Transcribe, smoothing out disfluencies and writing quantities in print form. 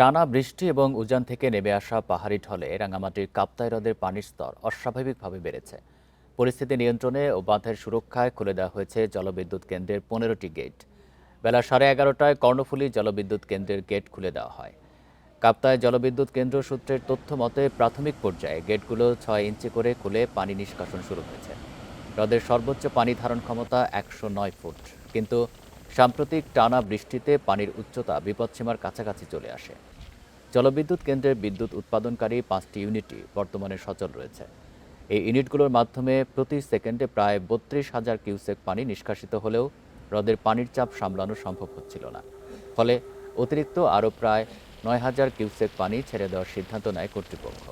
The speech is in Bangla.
টানা বৃষ্টি এবং উজান থেকে নেমে আসা পাহাড়ি ঢলে রাঙামাটির কাপ্তাই হ্রদের পানির স্তর অস্বাভাবিকভাবে বেড়েছে। পরিস্থিতি নিয়ন্ত্রণে ও বাঁধের সুরক্ষায় খুলে দেওয়া হয়েছে জলবিদ্যুৎ কেন্দ্রের ১৫টি গেট। বেলা 11:30টায় কর্ণফুলী জলবিদ্যুৎ কেন্দ্রের গেট খুলে দেওয়া হয়। কাপ্তাই জলবিদ্যুৎ কেন্দ্র সূত্রের তথ্য মতে প্রাথমিক পর্যায়ে গেটগুলো ৬ ইঞ্চি করে খুলে পানি নিষ্কাশন শুরু হয়েছে। হ্রদের সর্বোচ্চ পানি ধারণ ক্ষমতা ১০৯ ফুট, কিন্তু সাম্প্রতিক টানা বৃষ্টিতে পানির উচ্চতা বিপদসীমার কাছাকাছি চলে আসে। জলবিদ্যুৎ কেন্দ্রের বিদ্যুৎ উৎপাদনকারী ৫টি ইউনিটই বর্তমানে সচল রয়েছে। এই ইউনিটগুলোর মাধ্যমে প্রতি সেকেন্ডে প্রায় ৩২,০০০ কিউসেক পানি নিষ্কাশিত হলেও হ্রদের পানির চাপ সামলানো সম্ভব হচ্ছিল না। ফলে অতিরিক্ত আরও প্রায় ৯,০০০ কিউসেক পানি ছেড়ে দেওয়ার সিদ্ধান্ত নেয় কর্তৃপক্ষ।